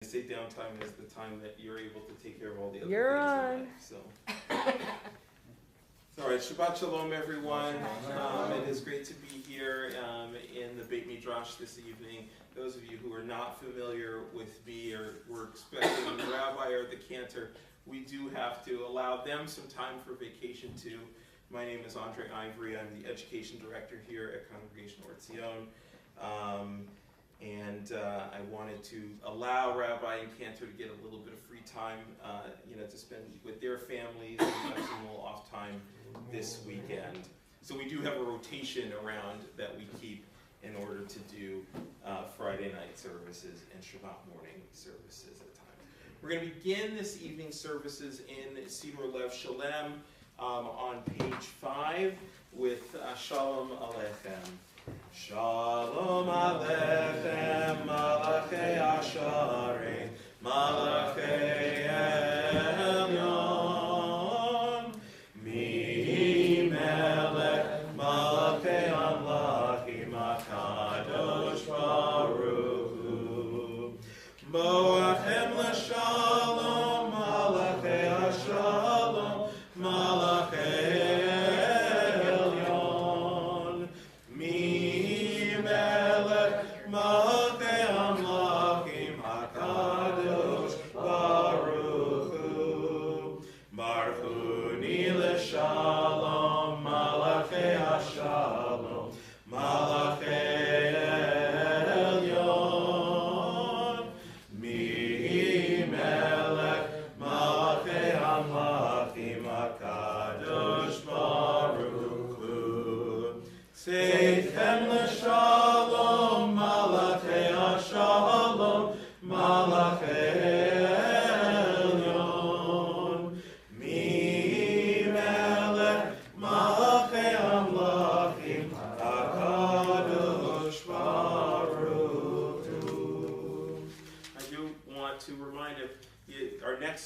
I say downtime is the time that you're able to take care of all the other You're things on. in life. So, all right, Shabbat Shalom, everyone. It is great to be here in the Beit Midrash this evening. Those of you who are not familiar with me or were expecting the Rabbi or the Cantor, we do have to allow them some time for vacation too. My name is Andre Ivory. I'm the Education Director here at Congregation Or Tzion. I wanted to allow Rabbi and Cantor to get a little bit of free time, to spend with their families and have some little off time this weekend. So we do have a rotation around that we keep in order to do Friday night services and Shabbat morning services at a time. We're going to begin this evening services in Siddur Lev Shalem on page 5 with Shalom Aleichem. Shalom Aleichem, Malachei Asharim, Malachei Elyon, Mi Melech, Malachei Amlachim, HaKadosh Baruch Hu, Moachem L'Shalom, Malachei Ashalom, Malachei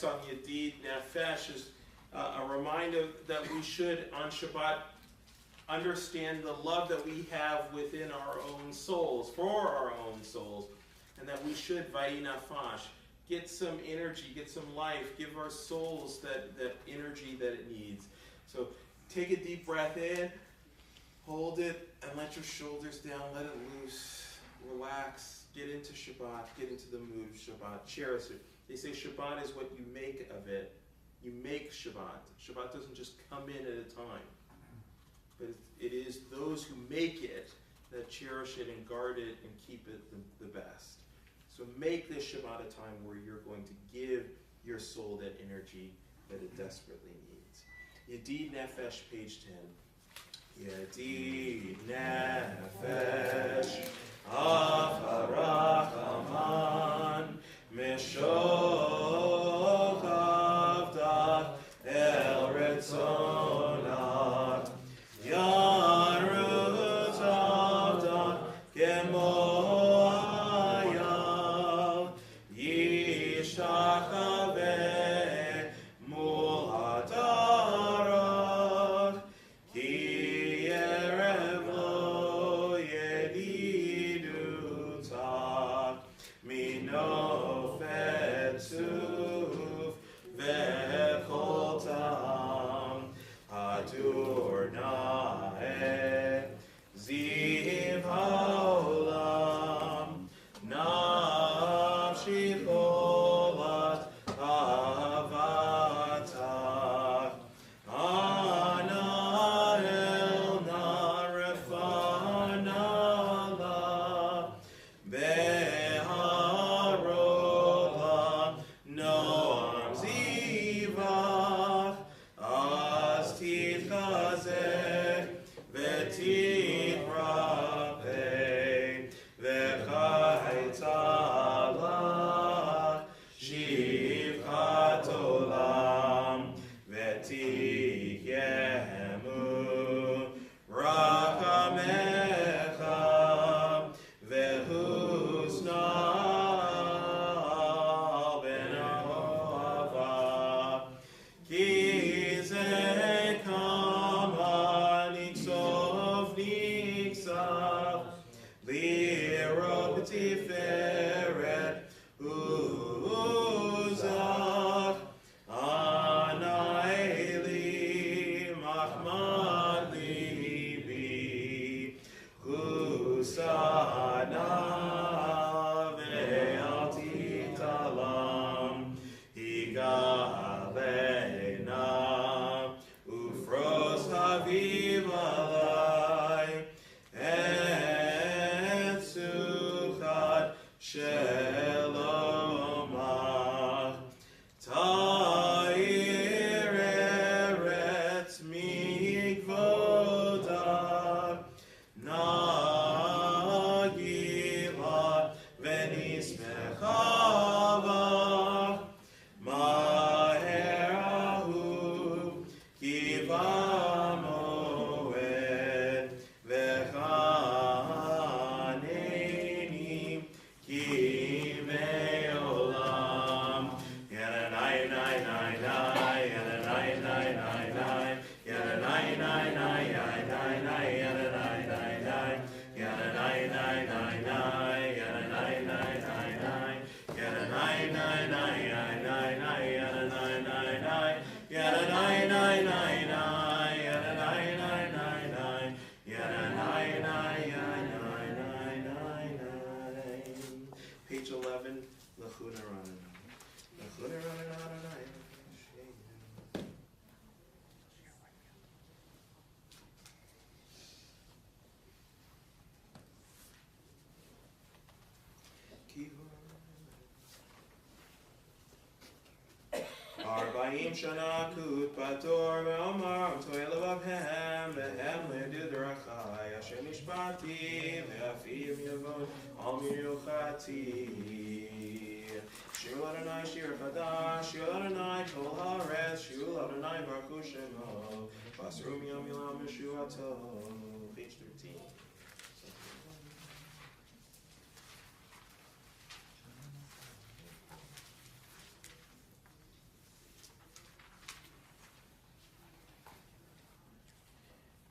on Yedid Nefesh is a reminder that we should, on Shabbat, understand the love that we have within our own souls, for our own souls, and that we should, Vayi Nafash, get some energy, get some life, give our souls that energy that it needs. So take a deep breath in, hold it, and let your shoulders down, let it loose, relax, get into Shabbat, get into the mood of Shabbat, cherish it. They say Shabbat is what you make of it. You make Shabbat. Shabbat doesn't just come in at a time. But it is those who make it that cherish it and guard it and keep it the best. So make this Shabbat a time where you're going to give your soul that energy that it desperately needs. Yedid Nefesh, page 10. Yedid Nefesh, Afarachaman, Meshok Avdat El Retzonat Yarut Avdat Gemo Ayav Yishtachave Mul Hadarat Ki Erev Lo Yedidutat Mino 40 shana kut pator ve'omar toy levavhem ve'hem le'du derachai asher nishbati ve'afim yavon al minuchati Shir Adonai Shir Chadash Shir Adonai Kol Haaretz Shir Adonai Baruch Hu Shemo Basru Miyam Milam Yeshuato page 13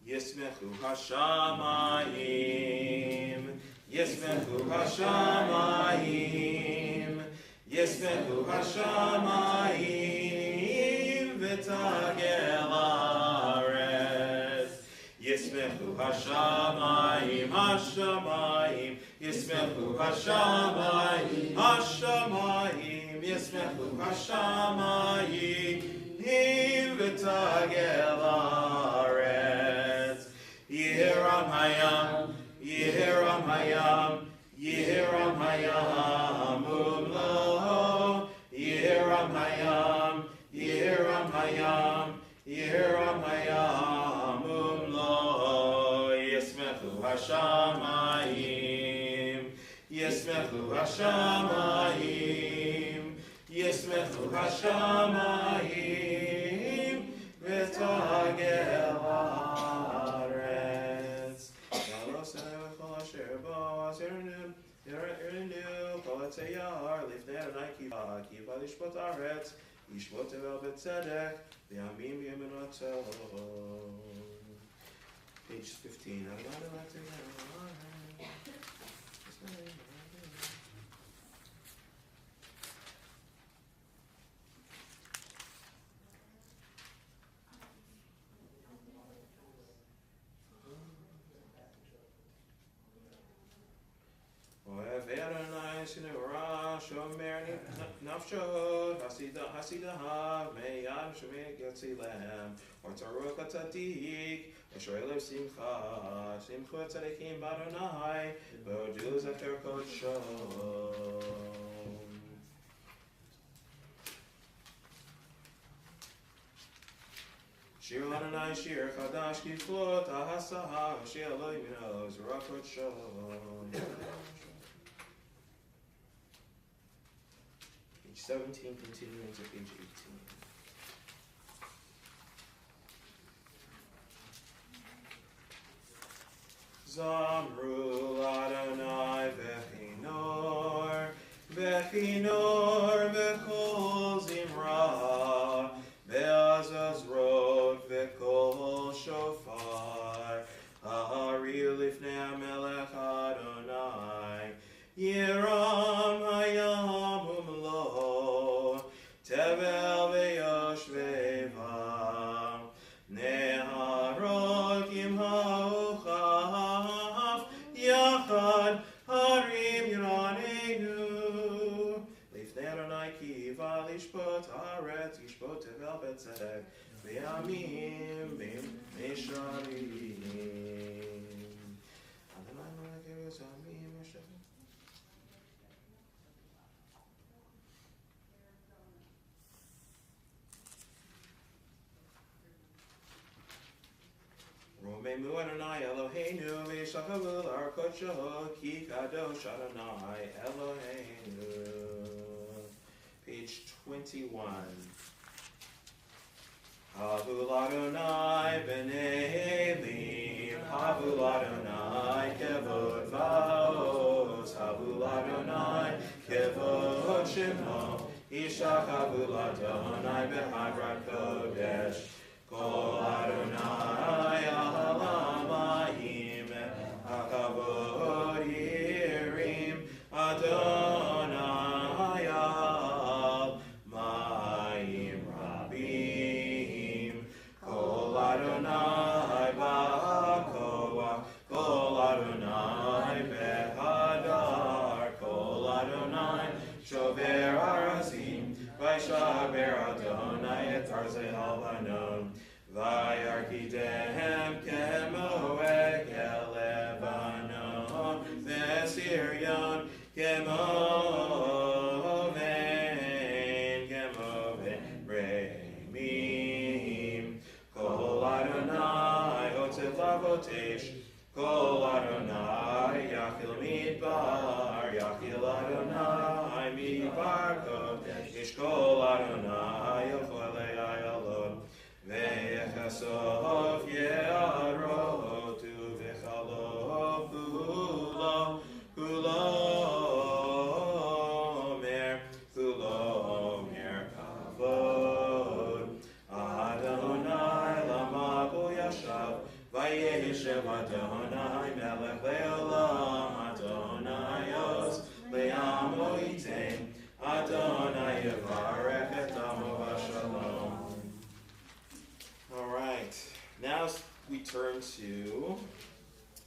Yismechu Hashamayim Yismechu Hashamayim Yismechu Hashamayim V'tagel Haaretz Yismechu Hashamayim Hashamayim Yismechu Hashamayim Hashamayim Yismechu Hashamayim V'tagel Haaretz Yehiram Hayam Yehiram Hayam Yehiram Hayam Umlo Yehiram Hayam Yehiram Hayam Yehiram Hayam Umlo Yismechu Hashamayim Yismechu Hashamayim Yismechu Hashamayim V'tagel Haaretz Yaloseh Asher Bo Asher Kol Tzeyar Lifnei Adonai Kiva Lishpot Haaretz Yishpot Tevel B'tzedek V'yamim B'yeminoto page 15 Shomer Nafsho Hasidaha Meyam Shemei Yotzilem Or Taruch Atadik Eshoelev Simcha Simcha Tzadikim Badonai Bodu Zecher Kodsho Shir Adonai Shir Chadash Kiflot Ahasaha Shir Elohim Yinoz Rakodsho Page 17, continuing to page 18. Zamru Adonai Vechinor, Vechinor Vechol Zimra, Ve'azaz Rod Vechol Shofar, Ahari Lifnei HaMelech Adonai, Yeram Hayam Umlo, Tevel Ve'yoshveva, Neharot Yimha'uchav, Yachad Harim Yiranenu, Lifnei Adonai Kiva Lishpot Haaretz, Yishpot Tevel B'tzedek, Ve'amim Bim Mesharim. Romemu Adonai Eloheinu v'yishachavu l'arkodsho ki kadosh Adonai Eloheinu. Page 21. Havu Adonai b'nei Elim, Havu Adonai kevod va'os, Havu Adonai kevod shemo, Yishachavu Adonai b'hagrat kodesh. Kol Adonai alamayim, hakavod yirim, Adonai alamayim rabim. Kol Adonai ba'koach, Kol Adonai behadar, Kol Adonai shover arazim, Vaishaber Adonai et arzei halvanon. Vayarkidehem kemoed Lebanon, Vesirion kemoven, kotesh. Kol Adonai Yachil Midbar, Yachil Adonai Midbar Kodesh, Kol Adonai Yocholei Ayalot, Ve'echasov Ye'arot, U'vechalov Kulo Mer Kavod, Adonai Lama Bo Yashav, Vayeshev Adonai Melech Le'olam, Adonai Yos Le'amo Yitain, Adonai Yevarech et Amo V'Shalom. All right, now we turn to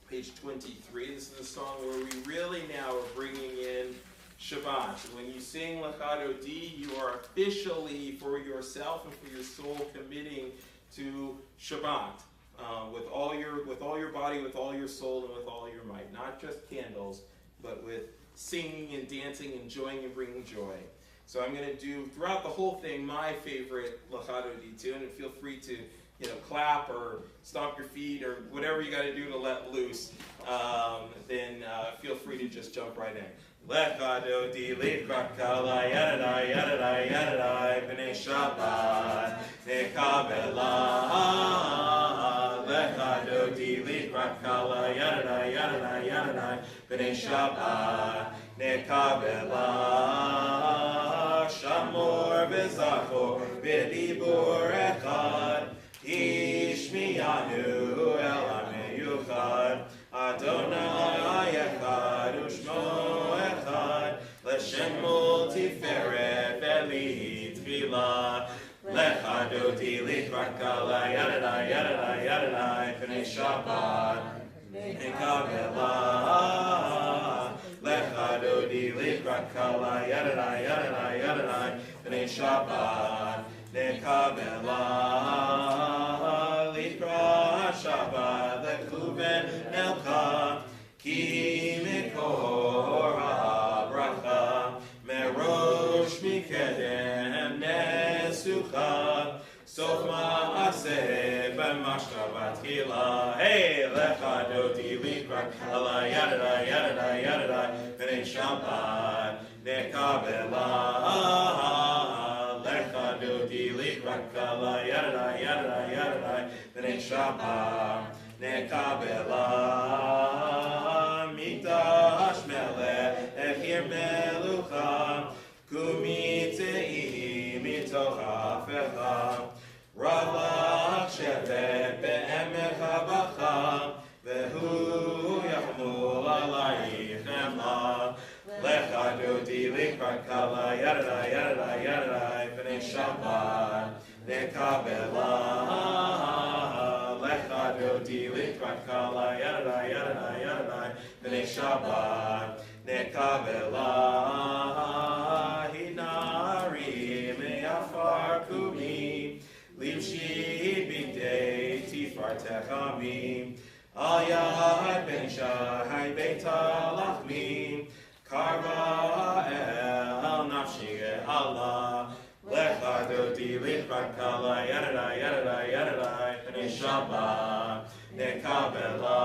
page 23. This is a song where we really now are bringing in Shabbat. When you sing Lechad Odi, you are officially for yourself and for your soul committing to Shabbat. With all your body, with all your soul, and with all your might. Not just candles, but with singing and dancing, enjoying and bringing joy. So I'm going to do, throughout the whole thing, my favorite Lechad Odi tune, and feel free to clap or stomp your feet or whatever you got to do to let loose. Then feel free to just jump right in. Lechad Odi likrat kala yadadai yadadai yadadai b'nei Shabbat nekabela. Lechad Odi likrat kala yadadai yadadai yadadai b'nei Shabbat nekabela. Shamor v'zachor b'dibur echad ishmiyanu el hameyuchad Adonai echad u'shmo echad l'shem multiferet v'li tchila. Lechad Odi likrat kala yadadai yadadai yadadai b'nei Shabbat nekabela. Lechad Odi likrat kala yadadai yadadai yadadai b'nei Shabbat nekabela. Likrat Shabbat lekuven elcha ki mikor ha'bracha merosh mikedem nesucha sof ma'aseh b'mashkavat tchila. Hey, Lechad Odi likrat kala yadadai yadadai yadadai b'nei Shabbat nekabela. Lechad Odi likrat kala yadadai yadadai yadadai b'nei Shabbat nekabela. Mikdash melech echir melucha kumitei mitoch hafecha ravach shevet be'emek habacha vehu yachmul alayich emla. Lechad Odi likrat kala yadadai yadadai yadadai b'nei Shabbat nekabela. Lechad Odi likrat kala yadadai yadadai yadadai b'nei Shabbat nekabela. Hinari me'afar kumi limshi b'dei tifartecha mi al yad ben shai beita lachmi karva el nafshi Allah. Lechad Odi likrat kala yadadai yadadai yadadai b'nei Shabbat nekabela.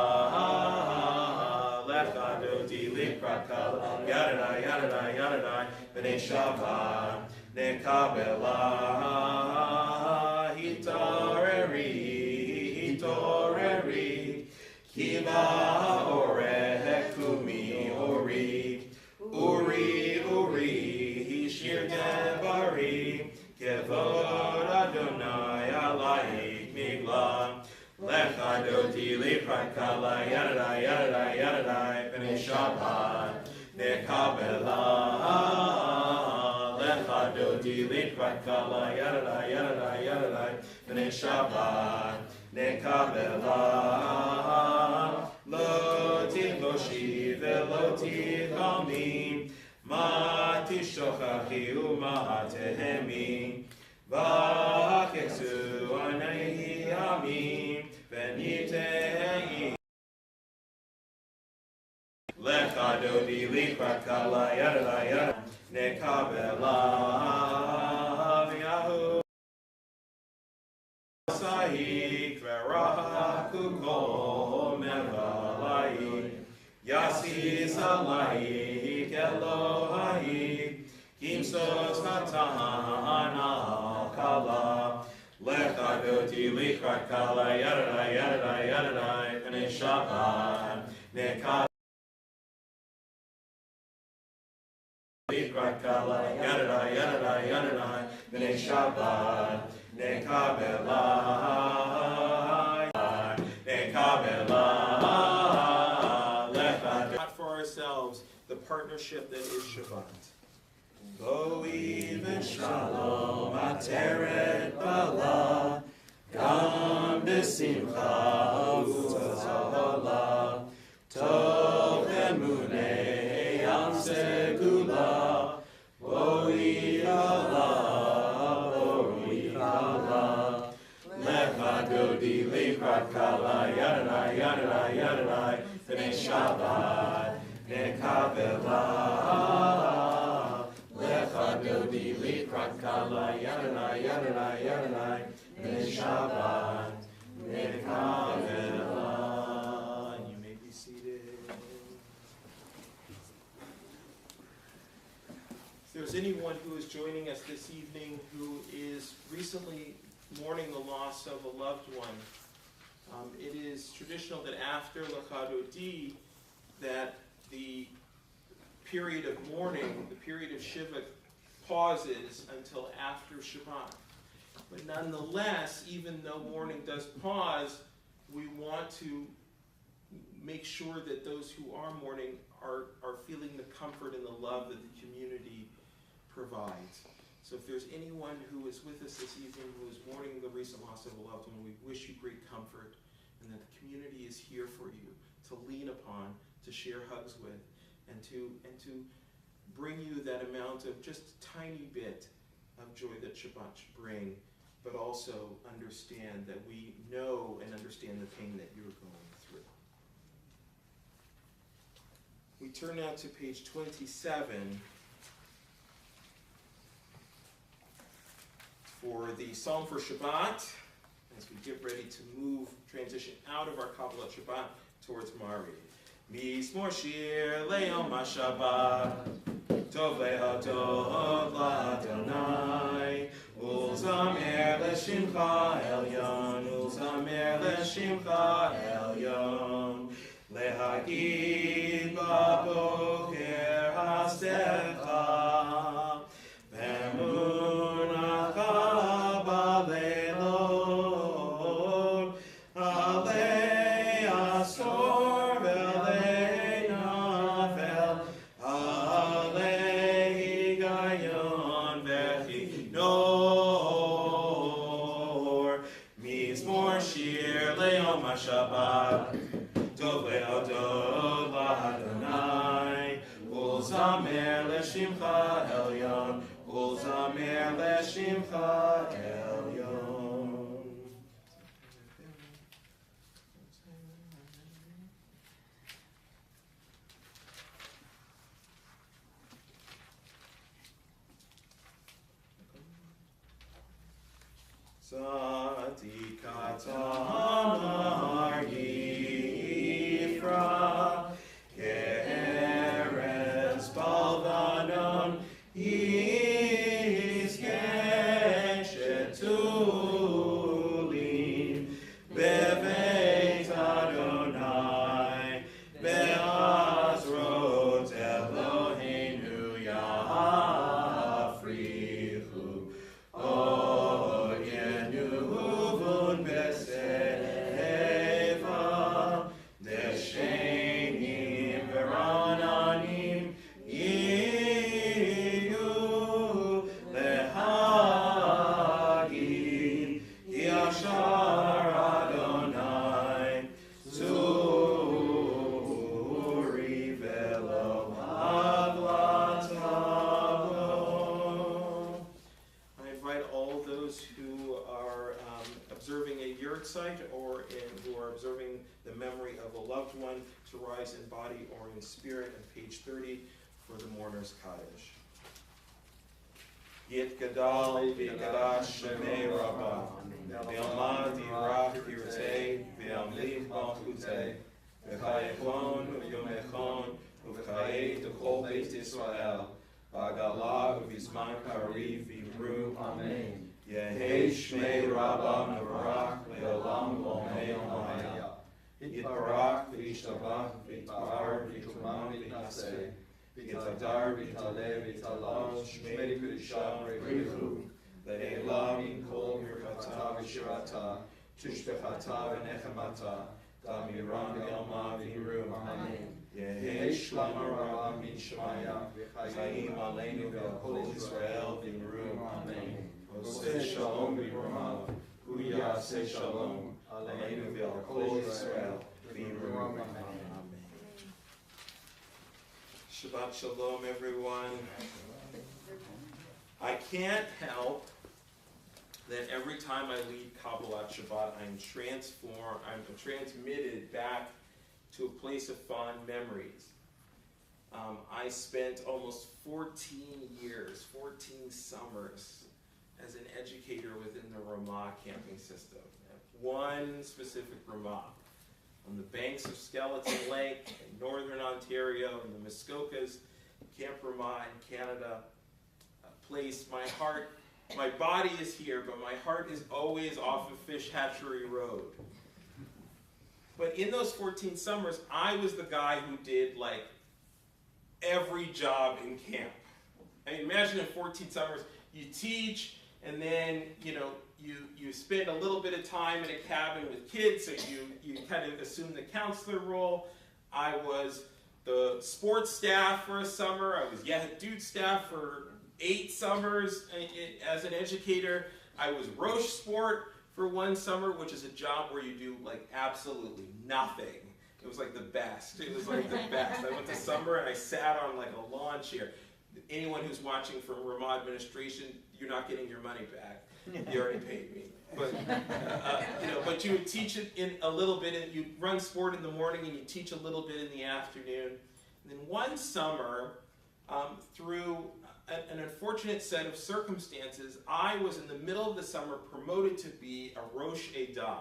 Lechad Odi likrat kala yadadai yadadai yadadai b'nei Shabbat nekabela. Hitoreri hitoreri kiva oreh kumi ori uri uri hishir devari kevod Adonai alayich migla. Lechad Odi likrat kala yadadai yadadai yadadai b'nei Shabbat nekabela. Lechad Odi likrat kala yadadai yadadai yadadai b'nei Shabbat nekabela. Lo tivoshi ve'lo tichalmi ma tishochachi u'ma tehemi v'acheksu anei ami v'nitei. Lechad Odi likrat kala yadadai yadadai nekabela. V'yahu sahik v'rachaku kol Yasis alayik Elohai, Kimsos Hatan al-Kala, Lecha Goti Likrat Kala, Yadadai, Yadadai, Yadadai, Pnei Shabbat, Nekah Likrat Kala, Yadadai, Yadadai, Yadadai, Pnei Shabbat, Nekabelai, Nekabelai, Lecha. Not for ourselves, the partnership that is Shabbat. Go even shalom ateret bala, gam besimcha u'tzola, tov emunei am segula, boi Allah, lecha godi likrat kala, yadadai, yadadai, yadadai, pnei Shabbat, nekabela. Godi likrat kala, yadadai, yadadai, yadadai, pnei Shabbat, nekabela. You may be seated. If there's anyone who is joining us this evening who is recently mourning the loss of a loved one, it is traditional that after Lachadodi, that the period of mourning, the period of Shiva, pauses until after Shabbat. But nonetheless, even though mourning does pause, we want to make sure that those who are mourning are feeling the comfort and the love that the community provides. So if there's anyone who is with us this evening who is mourning the recent loss of a loved one, we wish you great comfort, and that the community is here for you to lean upon, to share hugs with, and to bring you that amount of just a tiny bit of joy that Shabbat should bring, but also understand that we know and understand the pain that you're going through. We turn now to page 27 for the Psalm for Shabbat, as we get ready to transition out of our Kabbalah Shabbat towards Mari. Mizmor shir le'yom HaShabbat, tov le'adod la'Adonai, ulzamer le'shimcha elyon, ulzamer le'shimcha elyon, lehagid ba'boker hasecha, ve'emunacha ba'leilot, alei asor. Shabbat, tov le'adod la'Adonai, ulzamer le'shimcha elyon, ulzamer le'shimcha elyon. Tzadikat amar Yifra, ke'eretz balvanon yizken shetulin, beveit Adonai, be'azrot Eloheinu yafrichu. Or who are observing the memory of a loved one to rise in body or in spirit, on page 30 for the mourner's Kaddish. Yit gadal v'gadash shemei Rabbi, ve'almad yirach yirtei, ve'amlich malchutei, v'chayechon v'yomechon v'chayei t'chol Beit Yisrael v'agalah v'bizman kariv v'imru Amen. Yehei Shmei Rabba Mevarach le'olam v'omei Amaya. Yitbarach v'yishtabach v'yitbar v'yitumam v'yinaseh v'yitadar v'yitaleh v'yitalam Shmei Kedusha v'richu le'elam in kol mirchata v'shirata tushbechata v'nechemata damiram v'yalma v'imru Amen. Yehei Shlama Rabba min Shemaya v'chayim aleinu v'al kol Yisrael v'imru Amen. Oseh Shalom v'yiramav hu yaseh Shalom aleinu v'al kol Yisrael v'imru Amen. Shabbat Shalom, everyone. I can't help that every time I lead Kabbalat Shabbat, I'm transmitted back to a place of fond memories. I spent almost 14 years, 14 summers as an educator within the Ramah camping system. One specific Ramah on the banks of Skeleton Lake in northern Ontario, in the Muskokas, Camp Ramah in Canada, a place my body is here, but my heart is always off of Fish Hatchery Road. But in those 14 summers, I was the guy who did like every job in camp. I mean, imagine in 14 summers, you teach, and then you spend a little bit of time in a cabin with kids, so you kind of assume the counselor role. I was the sports staff for a summer. I was Yehudut staff for 8 summers as an educator. I was Rosh Sport for 1 summer, which is a job where you do like absolutely nothing. It was like the best. It was like the best. I went to summer and I sat on like a lawn chair. Anyone who's watching from Ramah administration, you're not getting your money back. You already paid me. But but you would teach it in a little bit, and you run sport in the morning, and you teach a little bit in the afternoon. And then one summer, through an unfortunate set of circumstances, I was in the middle of the summer promoted to be a Rosh Edah,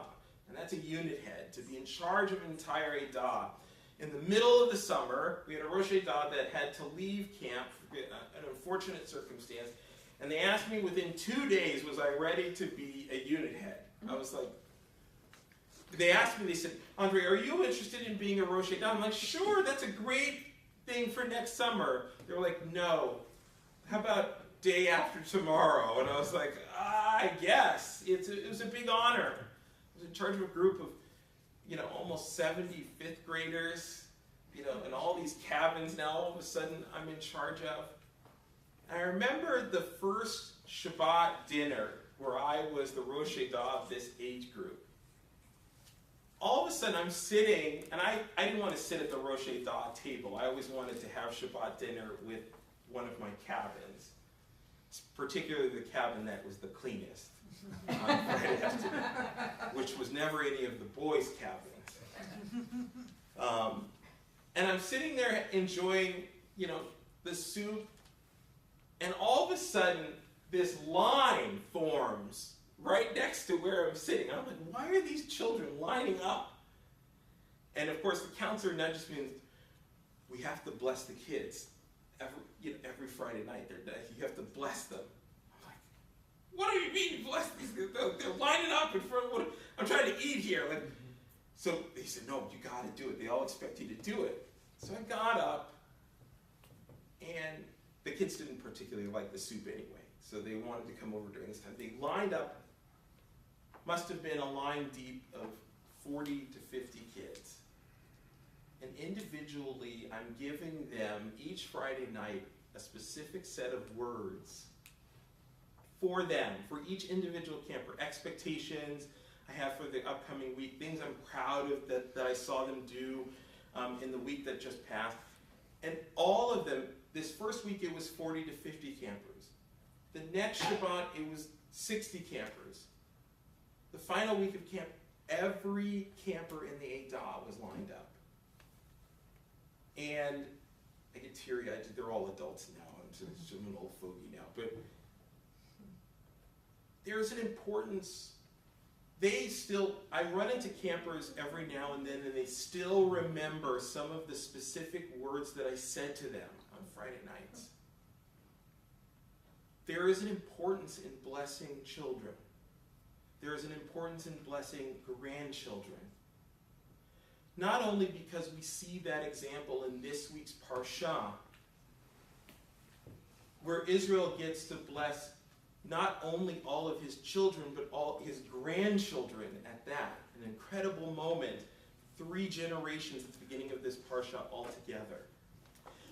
and that's a unit head, to be in charge of an entire Edah. In the middle of the summer, we had a Rosh Edah that had to leave camp for an unfortunate circumstance, and they asked me within 2 days, was I ready to be a unit head? I was like, they asked me, they said, Andre, are you interested in being a Rosh Edah? I'm like, sure, that's a great thing for next summer. They were like, no. How about day after tomorrow? And I was like, I guess. It was a big honor. I was in charge of a group of, almost 70 fifth graders, and all these cabins now all of a sudden I'm in charge of. And I remember the first Shabbat dinner where I was the Rosh Edah of this age group. All of a sudden I'm sitting, and I didn't want to sit at the Rosh Edah table. I always wanted to have Shabbat dinner with one of my cabins, particularly the cabin that was the cleanest on Friday afternoon, which was never any of the boys' cabins. And I'm sitting there enjoying, the soup, and all of a sudden this line forms right next to where I'm sitting. I'm like, why are these children lining up? And of course the counselor nudges me and we have to bless the kids. Every Friday night, you have to bless them. I'm like, what do you mean bless these kids? They're lining up in front of I'm trying to eat here. So he said, no, you got to do it. They all expect you to do it. So I got up, and the kids didn't particularly like the soup anyway, so they wanted to come over during this time. They lined up, must have been a line deep of 40 to 50 kids. And individually, I'm giving them each Friday night a specific set of words for them, for each individual camper, expectations I have for the upcoming week, things I'm proud of that I saw them do in the week that just passed. And all of them, this first week it was 40 to 50 campers. The next Shabbat it was 60 campers. The final week of camp, every camper in the Edah was lined up. And I get teary-eyed. They're all adults now. I'm an old fogey now. But there's an importance I run into campers every now and then, and they still remember some of the specific words that I said to them on Friday nights. There is an importance in blessing children. There is an importance in blessing grandchildren. Not only because we see that example in this week's Parsha, where Israel gets to bless not only all of his children, but all his grandchildren at that. An incredible moment. 3 generations at the beginning of this Parsha altogether.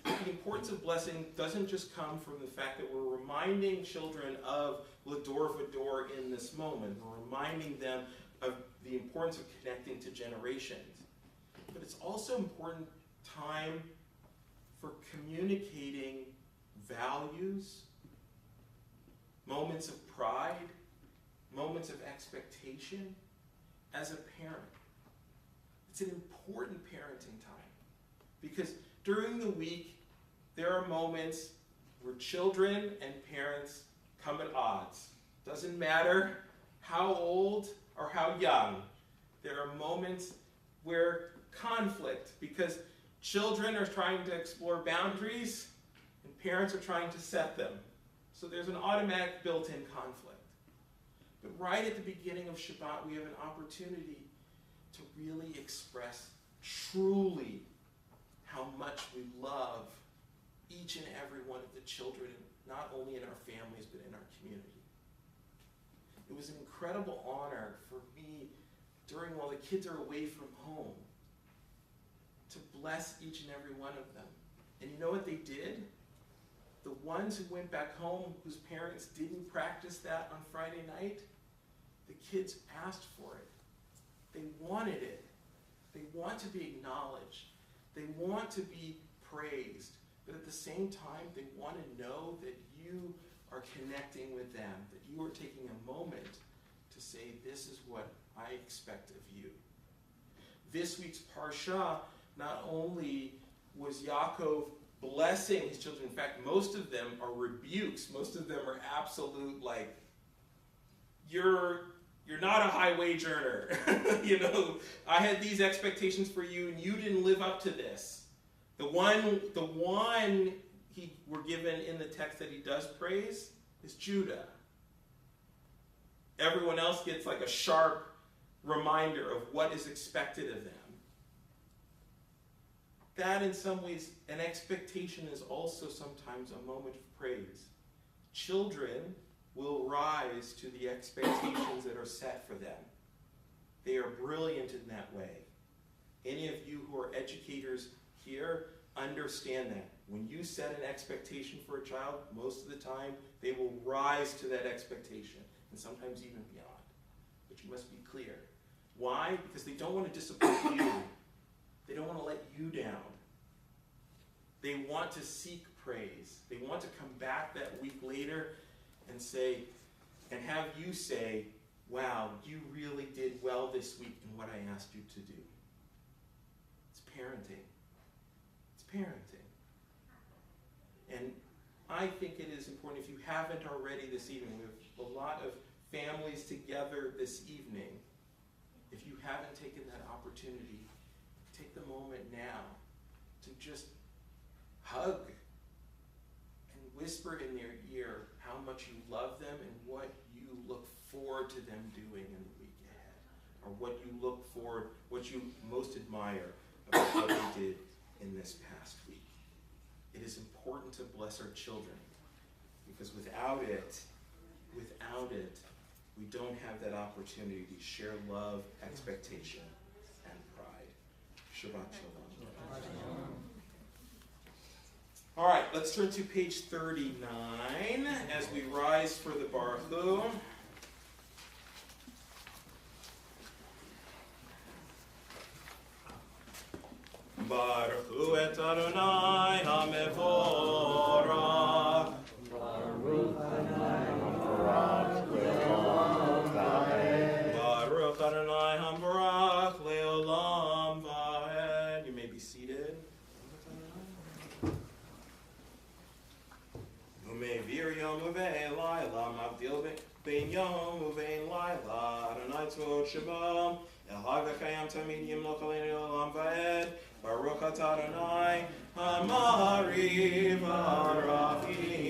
But the importance of blessing doesn't just come from the fact that we're reminding children of L'dor V'dor in this moment. We're reminding them of the importance of connecting to generations. But it's also important time for communicating values, moments of pride, moments of expectation as a parent. It's an important parenting time because during the week there are moments where children and parents come at odds. Doesn't matter how old or how young. There are moments where conflict, because children are trying to explore boundaries and parents are trying to set them. So there's an automatic built-in conflict. But right at the beginning of Shabbat, we have an opportunity to really express truly how much we love each and every one of the children, not only in our families, but in our community. It was an incredible honor for me, while the kids are away from home, to bless each and every one of them. And you know what they did? The ones who went back home, whose parents didn't practice that on Friday night, the kids asked for it. They wanted it. They want to be acknowledged. They want to be praised. But at the same time, they want to know that you are connecting with them, that you are taking a moment to say, this is what I expect of you. This week's Parsha, not only was Yaakov blessing his children, in fact, most of them are rebukes. Most of them are absolute, like, you're not a high wage earner. I had these expectations for you and you didn't live up to this. The one we're given in the text that he does praise is Judah. Everyone else gets like a sharp reminder of what is expected of them. That, in some ways, an expectation is also sometimes a moment of praise. Children will rise to the expectations that are set for them. They are brilliant in that way. Any of you who are educators here understand that. When you set an expectation for a child, most of the time, they will rise to that expectation, and sometimes even beyond. But you must be clear. Why? Because they don't want to disappoint you. They don't want to let you down. They want to seek praise. They want to come back that week later and say, and have you say, wow, you really did well this week in what I asked you to do. It's parenting. It's parenting. And I think it is important, if you haven't already this evening, we have a lot of families together this evening. If you haven't taken that opportunity, take the moment now to just hug and whisper in their ear how much you love them and what you look forward to them doing in the week ahead, or what you look forward, what you most admire about what they did in this past week. It is important to bless our children, because without it, we don't have that opportunity to share love, expectation, and pride. Shabbat Shalom. All right, let's turn to page 39 as we rise for the Baruch Hu. Baruch Hu et Adonai HaMevorach. Baruch Adonai HaMevorach Leolam Vaed. You may be seated. Ume'vir yom uve'elayla Abdil bein yom uvein laila, Adonai tzvot shabam, El hag v'kayam tamid yimloch aleinu olam va'ed, Baruch atah Adonai, Hamari v'arafim.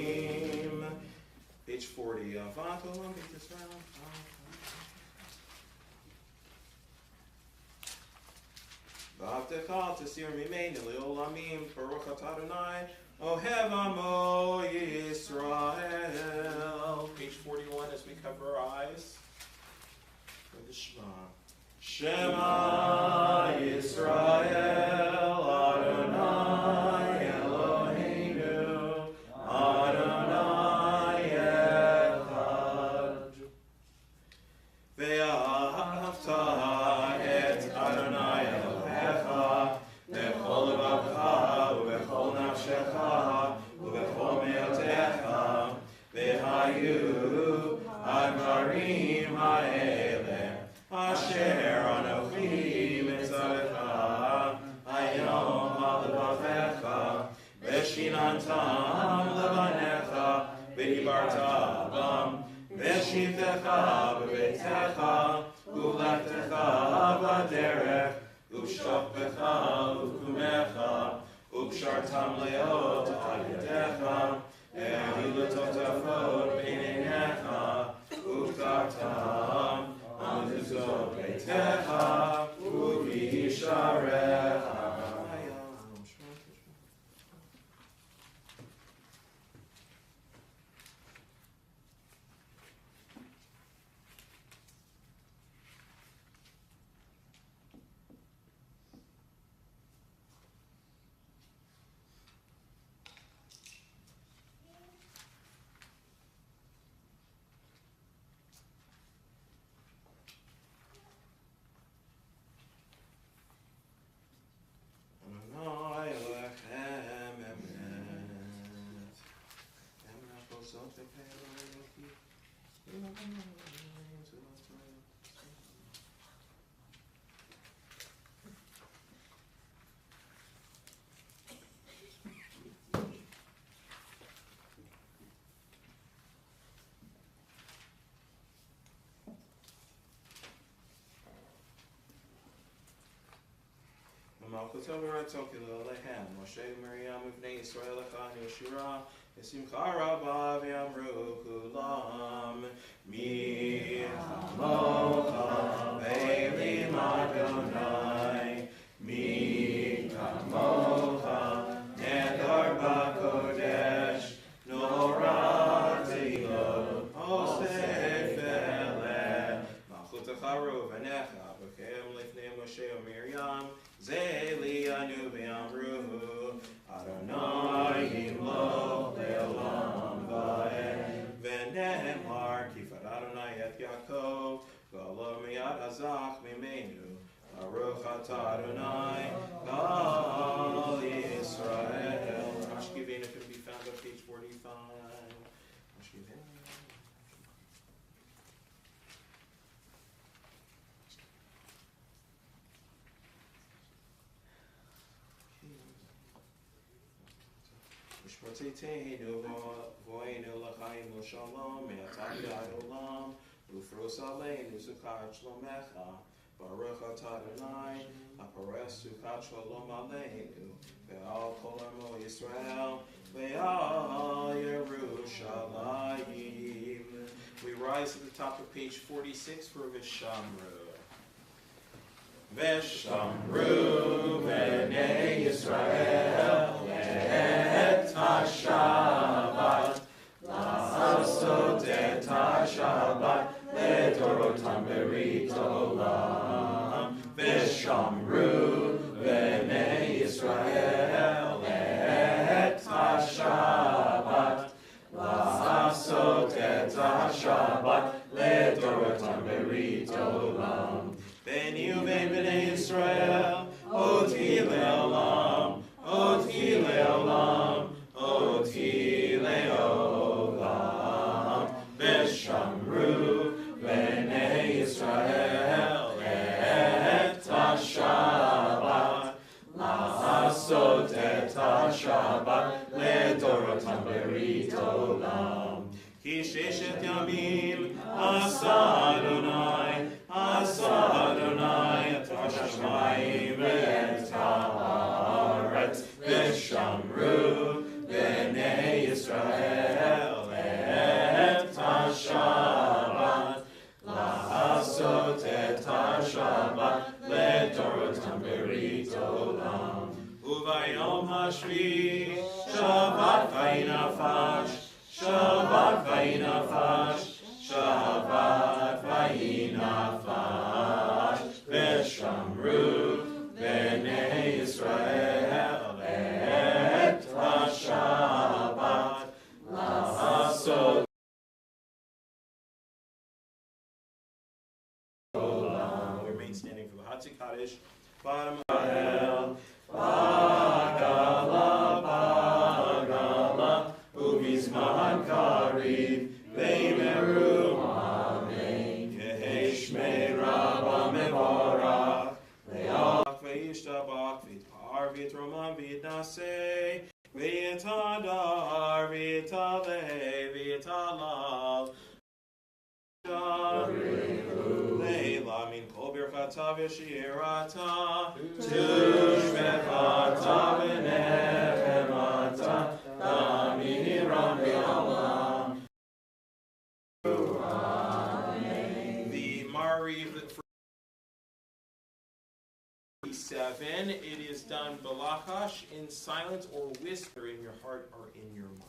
Page 40, Avat olam beit Yisrael. V'avtecha tesir mimeinu le'olamim, Baruch atah Adonai, Ohev amo Yisrael. Page 41 as we cover our eyes for the Shema. Shema Yisrael, Adonai Eloheinu, Adonai Echad. Ve'ahavta et Adonai Elohecha, bechol levavecha, ubechol nafshecha, ubechol me'otecha, ve'hayu advarim ha'ele, asher anochi mitzavecha, hayom ha'levavecha, ve'shinantam levanecha, ve'dibarta bam, ve'shivtecha b'beitecha, u'lechtecha b'derech, u'shokbecha u'kumecha, u'kshartam leot al yadecha, ve'hilutotafot b'neinecha, u'ktartam amizot beitecha, u'visharecha. Malchut Torah Tokila Lechem, Moshe Miriam Uvnei Yisrael Echan Yoshira, Yesimcha Rabbah V'Amru Kulam, Mi Chamocha Ve'elim Adonai, Mi Chamocha Nedar B'Kodesh, Norah Teilot Osef Eleh, Malchut Charu V'Necha B'Kem Lifnei Moshe Miriam, Zeli anu v'amruhu, Adonai yimloch le'olam va'ed, v'nehemar kifar Adonai et Yaakov, v'alo miyad hazach mimenu, Baruch atah Adonai, Kol Yisrael. Mashkivenu can be found on page 45. Mashkivenu. Shmotiteinu vo'enu l'chaim u'shalom me'atah yad olam u'fros aleinu sukat shlomecha Baruch atah Adonai ha'pares sukat shalom aleinu ve'al kol amo Yisrael ve'al Yerushalayim. We rise at the top of page 46 for Vishamru. Veshamru b'nei Yisrael et ha-Shabbat la'asot et ha-Shabbat le'dorotam berit olam. Veshamru b'nei Yisrael et ha-Shabbat la'asot et ha-Shabbat le'dorotam berit olam. Beni uvein b'nei Yisrael, oti le'olam, oti le'olam, oti le'olam. Veshamru b'nei Yisrael et ha-Shabbat, la'asot et ha-Shabbat le'dorotam berit olam. Ki sheshet yamim asa Adonai et hashamayim ve'et haaretz v'shamru b'nei Yisrael et haShabbat la'asot et haShabbat le'dorotam berit olam u'vayom hashvi Shabbat vayinafash Shabbat vayinafash Shabbat vayinafash v'shamru b'nei Yisrael et haShabbat la'asot olam. We remain standing for the Hatzik Kaddish. Bottom of Bagala, Bagala, Ubizman Kariv, Veimeru, Amen. Yeheshmei Rabba Mevorach, Le'ach Ve'ishtabach, V'itpar V'itroman V'itnasei, V'itadar V'italei V'italav, Leila min kol birchata v'shirata, tushmechata v'nechemata, damiram v'olam. The Mariv for 7, it is done balachash, in silence or whisper in your heart or in your mind.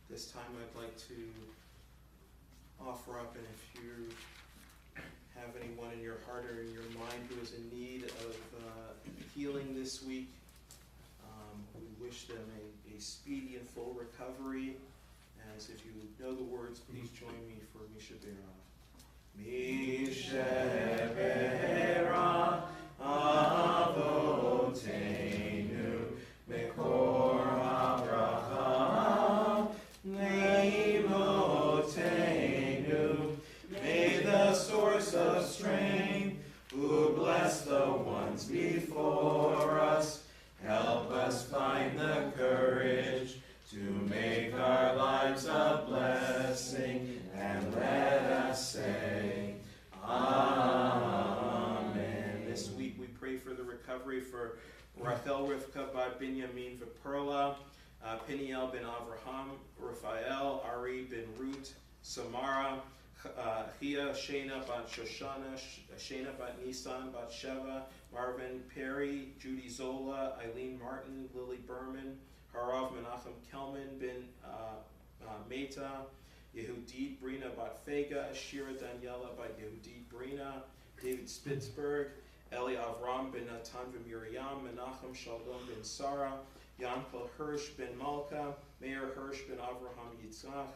This time I'd like to offer up, and if you have anyone in your heart or in your mind who is in need of healing this week, we wish them a speedy and full recovery. As if you know the words, please join me for Mishabera. Mishabera Avotenu Mekor Abraham Leimotenu. May the source of strength, who bless the ones before us, help us find the courage to make our lives a blessing, and let us say, Amen. This week we pray for the recovery for Rachel Rivka Bat Binyamin V'Perla, Peniel ben Avraham, Raphael, Ari ben Ruth, Samara, Chia Shana bat Shoshana, Shana bat Nisan bat Sheva, Marvin Perry, Judy Zola, Eileen Martin, Lily Berman, Harav Menachem Kelman bin Meta, Yehudit Brina bat Fega, Shira Daniela bat Yehudit Brina, David Spitzberg, Eli Avram ben Natan Miriam, Menachem Shalom ben Sarah, Yankel Hirsch ben Malka, Meir Hirsch ben Avraham Yitzchak,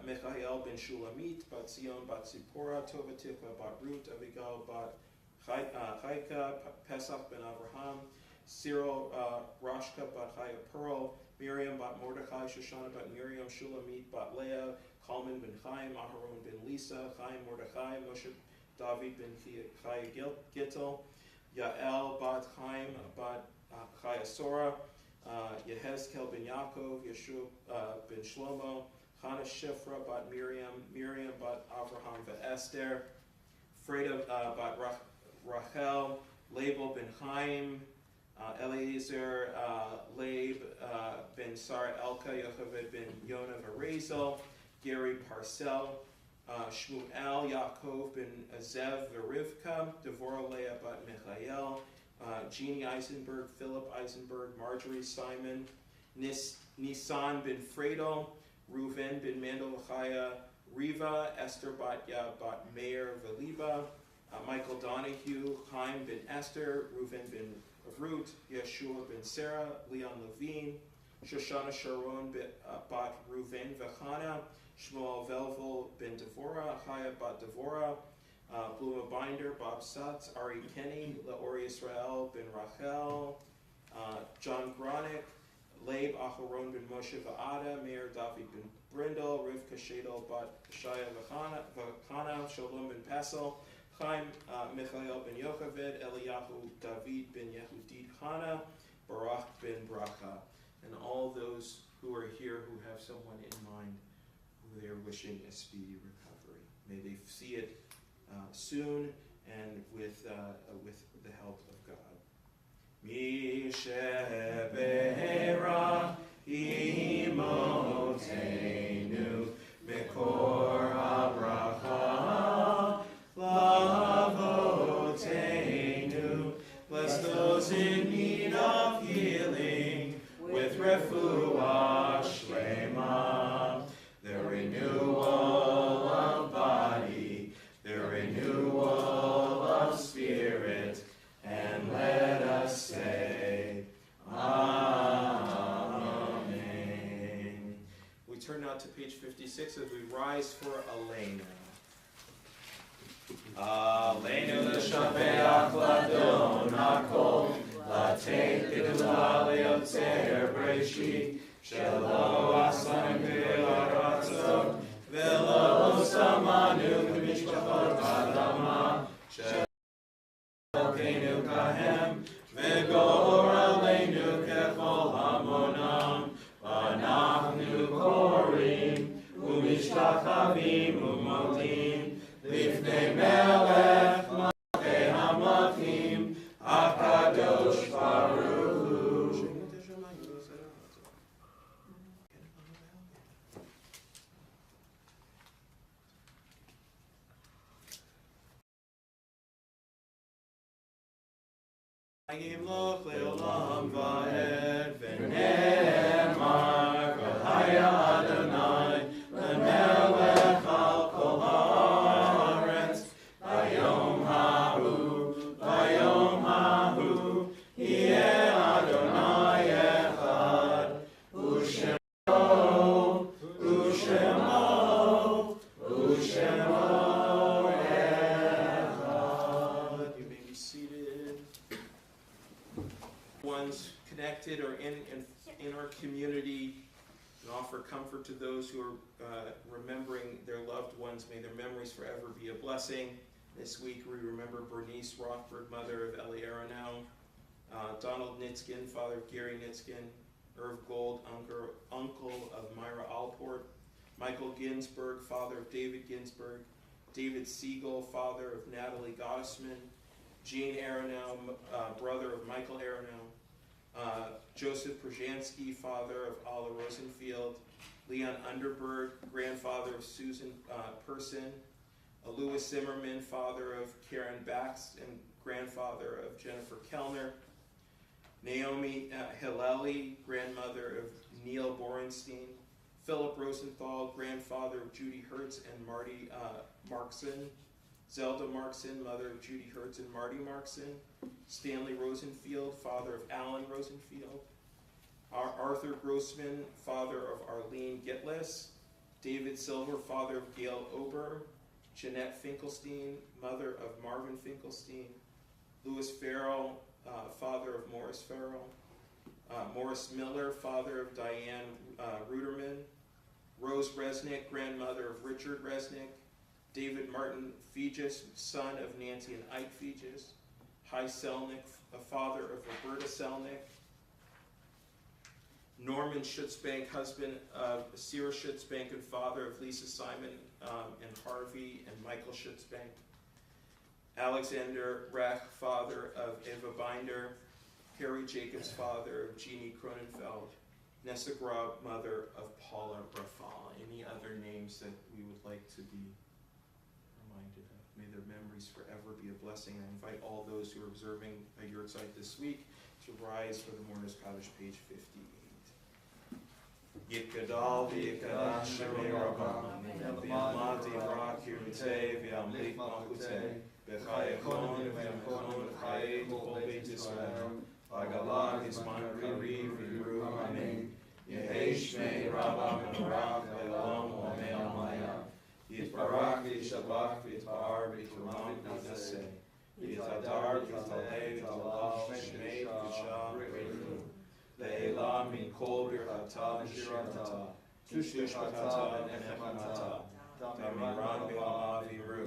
Michael ben Shulamit, Bat Tzion bat Zipporah, Tova Tikva bat Ruth, Abigail bat Chaika, Pesach ben Avraham, Cyril Rashka bat Chaya Pearl, Miriam bat Mordechai, Shoshana bat Miriam, Shulamit bat Leah, Kalman ben Chaim, Aharon ben Lisa, Chaim Mordechai, Moshe David ben Chaya Gittel, Yael bat Chaim bat Chaya Sora, Yehezkel ben Yaakov, Yeshua ben Shlomo, Chana Shifra bat Miriam, Miriam bat Avraham ve'Esther, Freda bat Rachel, Label ben Chaim, Eliezer, Labe ben Sar Elka, Yocheved ben Yona ve'Rezel, Gary Parcell, Shmuel Yaakov ben Azev ve'Rivka, Devorah Leah bat Michael, Jeannie Eisenberg, Philip Eisenberg, Marjorie Simon, Nisan ben Fredo, Reuven ben Mandel Riva, Esther bat Meir Veliba, Michael Donahue, Chaim ben Esther, Reuven ben Ruth, Yeshua ben Sarah, Leon Levine, Shoshana Sharon bat Reuven Vechana, Shmuel Velvel ben Devorah, Chaya bat Devorah, Bluma Binder, Bob Sutz, Ari Kenny, Laori Israel ben Rachel, John Gronick, Labe Aharon ben Moshe Va'ada, Meir David ben Brindle, Rivka Shadel bat Shaya Vachana, Shalom ben Pesel, Chaim Michael ben Yocheved, Eliyahu David ben Yehudit Chana, Barak ben Bracha, and all those who are here who have someone in mind who they are wishing a speedy recovery. May they see it soon and with the help of God. Mi shebe'era imotenu mekor habracha lavotenu. Bless those in need of healing with refuah shlema, the renewal of body, the renewal of spirit, and let us say, Amen. We turn now to page 56 as we rise for Aleinu. Aleinu l'shabeach l'adon hakol, l'teit gedula le'yotzer b'reshit, shelo asan v'aratzon, v'lo samanu k'mishpachot adama, Elkeinu kahem, v'gor aleinu kechol hamonam, v'anachnu korim, u'mishtachavim u'modim, lifnei melech malchei hamlachim, HaKadosh Baruch Hu. Hayim loch le'olam va'ed v'ne'emar v'haya Adonai v'melech al kol haaretz v'yom hahu yeh Adonai echad u'shemo echad. You may be seated. Ones connected or in our community, and offer comfort to those who are remembering their loved ones. May their memories forever be a blessing. This week we remember Bernice Rothberg, mother of Eli Aronow, Donald Nitzkin, father of Gary Nitzkin, Irv Gold, uncle of Myra Alport, Michael Ginsberg, father of David Ginsberg, David Siegel, father of Natalie Gottesman, Gene Aronow, brother of Michael Aronow, Joseph Przhansky, father of Alla Rosenfield, Leon Underberg, grandfather of Susan Person, Louis Zimmerman, father of Karen Bax and grandfather of Jennifer Kellner, Naomi Hilleli, grandmother of Neil Borenstein, Philip Rosenthal, grandfather of Judy Hertz and Marty Markson, Zelda Markson, mother of Judy Hertz and Marty Markson, Stanley Rosenfield, father of Alan Rosenfield, Arthur Grossman, father of Arlene Gitless, David Silver, father of Gail Ober, Jeanette Finkelstein, mother of Marvin Finkelstein, Louis Farrell, father of Morris Farrell, Morris Miller, father of Diane Ruderman, Rose Resnick, grandmother of Richard Resnick, David Martin Fegis, son of Nancy and Ike Fegis, Hy Selnick, father of Roberta Selnick, Norman Schutzbank, husband of Sarah Schutzbank and father of Lisa Simon and Harvey and Michael Schutzbank, Alexander Rach, father of Eva Binder, Harry Jacobs, father of Jeannie Cronenfeld, Nessa Grob, mother of Paula Rafal. Any other names that we would like to be reminded of? May their memories forever be a blessing. I invite all those who are observing a yurtzeit this week to rise for the Mourner's Cottage, page 58. Yikadal v'yikadash shemei Rabbam, v'yamad yivrak yirmitei v'yamlik malchutei, v'chayachon v'yamchon v'chayei l'kol beit Yisrael, v'agalag yizman kariv v'yiru amen. Yehei shmei Rabbam v'barak v'elam u'amei amaya. Yitbarak v'yishabach v'yitbar v'yituram v'yitnaseh. Yitadar v'yitalei v'yitalal shmei v'yisham v'yiru. Le'elam min kol birchata v'shirata, tushbachata v'nechemata, damiran v'ama v'imru.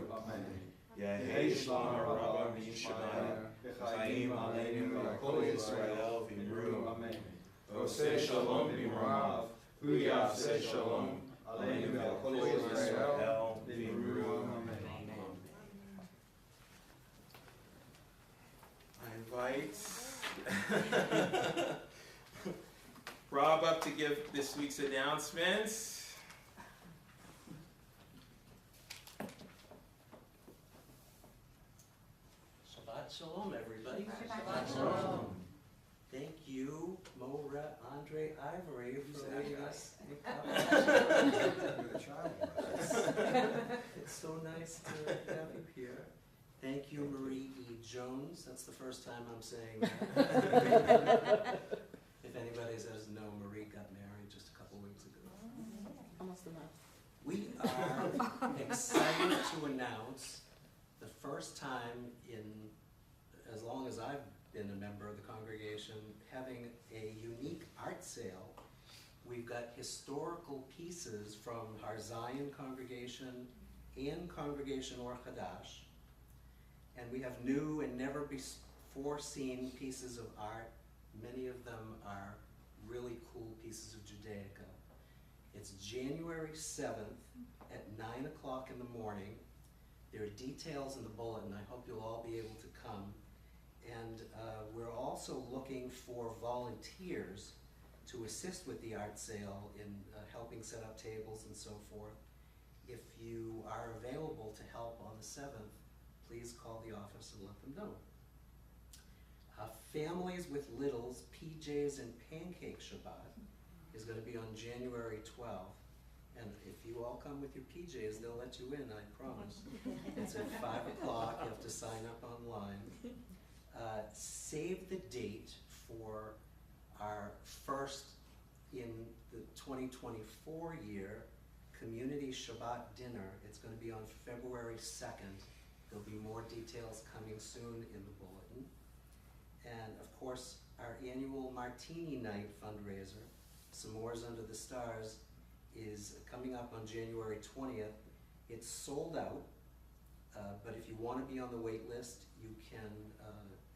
Yehei shlom ha'rabba v'yishamaya, v'chaim aleinu v'kol Yisrael v'imru. Oseh shalom b'marav, hu yafseh shalom, aleinu v'kol Yisrael v'imru. I invite Rob up to give this week's announcements. Shabbat Shalom, everybody. Shabbat Shalom. Thank you, Mora Andre Ivory, for leading us. It's so nice to have you here. Thank you, Marie E. Jones. That's the first time I'm saying that. If anybody says no, Marie got married just a couple weeks ago. Almost enough. We are excited to announce the first time in as long as I've been a member of the congregation having a unique art sale. We've got historical pieces from our Zion congregation and Congregation Or Chadash. And we have new and never before seen pieces of art. Many of them are really cool pieces of Judaica. It's January 7th at 9 o'clock in the morning. There are details in the bulletin. I hope you'll all be able to come. And we're also looking for volunteers to assist with the art sale in helping set up tables and so forth. If you are available to help on the 7th, please call the office and let them know. Families with Littles, PJs and Pancake Shabbat is going to be on January 12th. And if you all come with your PJs, they'll let you in, I promise. It's at 5 o'clock. You have to sign up online. Save the date for our first in the 2024 year Community Shabbat dinner. It's going to be on February 2nd. There'll be more details coming soon in the bulletin. And of course, our annual Martini Night fundraiser, S'mores Under the Stars, is coming up on January 20th. It's sold out, but if you want to be on the wait list, you can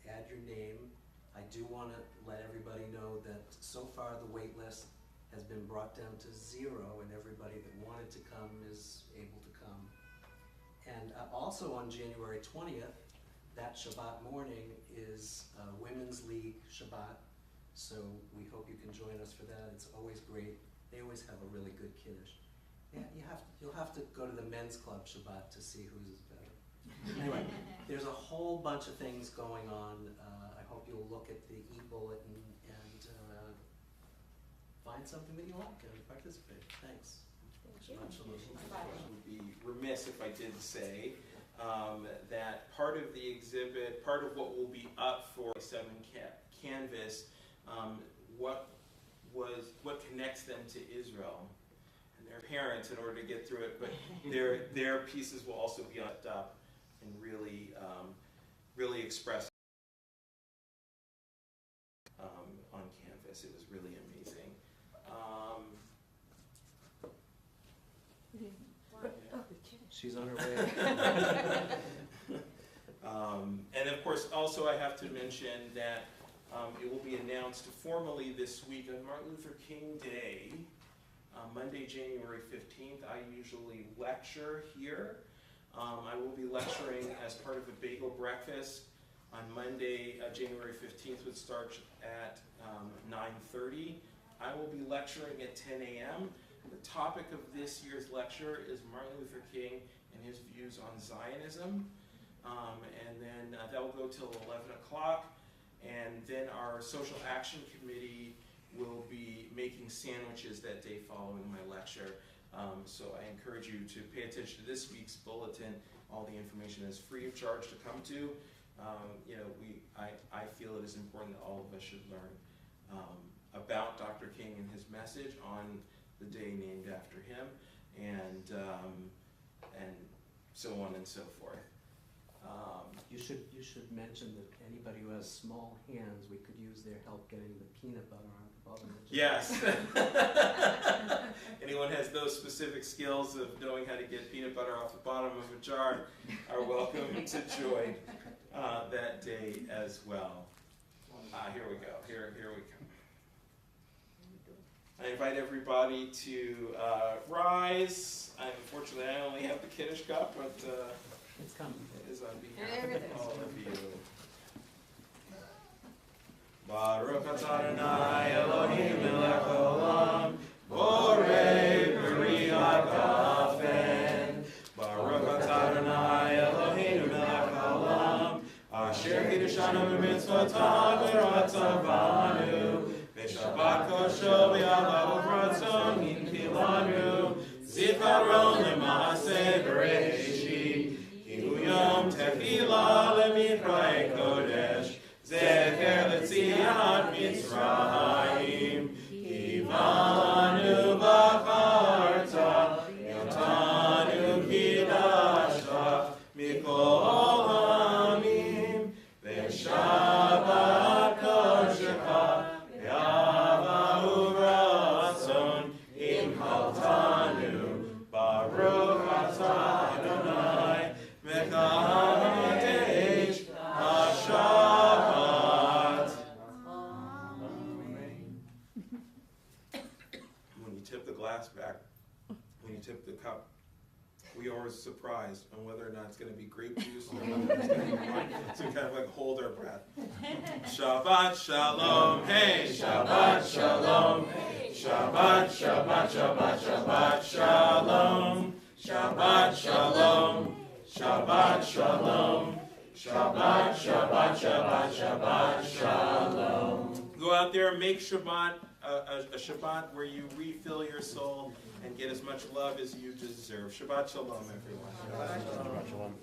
add your name. I do want to let everybody know that so far the wait list has been brought down to 0, and everybody that wanted to come is able to come. And also on January 20th, that Shabbat morning is Women's League Shabbat, so we hope you can join us for that. It's always great. They always have a really good kiddush. Yeah, you'll have to go to the men's club Shabbat to see whose is better. Anyway, there's a whole bunch of things going on. I hope you'll look at the e-bulletin and find something that you like and participate. Thanks. Shabbat shalom. I would be remiss if I didn't say that part of the exhibit, part of what will be up for 7 Canvas, what connects them to Israel and their parents in order to get through it, but their pieces will also be up and really express on canvas. It was really amazing. She's on her way. And of course, also I have to mention that it will be announced formally this week on Martin Luther King Day, Monday, January 15th. I usually lecture here. I will be lecturing as part of a bagel breakfast on Monday, January 15th, which starts at 9:30. I will be lecturing at 10 a.m. The topic of this year's lecture is Martin Luther King and his views on Zionism. And then that will go till 11 o'clock. And then our social action committee will be making sandwiches that day following my lecture. So I encourage you to pay attention to this week's bulletin. All the information is free of charge to come to. I feel it is important that all of us should learn about Dr. King and his message on the day named after him, and so on and so forth. You should mention that anybody who has small hands, we could use their help getting the peanut butter on the bottom of the jar. Yes. Anyone has those specific skills of knowing how to get peanut butter off the bottom of a jar are welcome to join that day as well. Here we go. Here we come. I invite everybody to rise. Unfortunately, I only have the Kiddush cup, but It's coming. it is on behalf of all of you. Baruch atah Adonai Elohim melech haolam, borei b'riat ha'afen. Baruch atah Adonai Elohim melech haolam, asher kiddushanu b'mitzvotav v'ratzavanu, v'shabbat kosho v'yalav v'ratzon yinkilanu, zikaron l'maaseh b'reishit, kihu yom tefillah lemikra'ei kodesh, zecher l'tziat Mitzrayim, kivanu b'charta, yotanu kidashta, mikol ha'amim, v'shabbat koshecha, v'yavahu v'ratzon, im chaltanu, baruch atah Adonai, mekadesh ha'shabbat. When you tip the glass back, when you tip the cup, we are always surprised on whether or not it's going to be grape juice or whether it's going to be wine. So we kind of like hold our breath. Shabbat shalom, hey, Shabbat shalom, Shabbat, Shabbat, Shabbat, Shabbat shalom, Shabbat shalom, Shabbat shalom, Shabbat, Shabbat, Shabbat, Shabbat shalom. Go out there, make Shabbat a Shabbat where you refill your soul and get as much love as you deserve. Shabbat shalom, everyone. Shabbat shalom.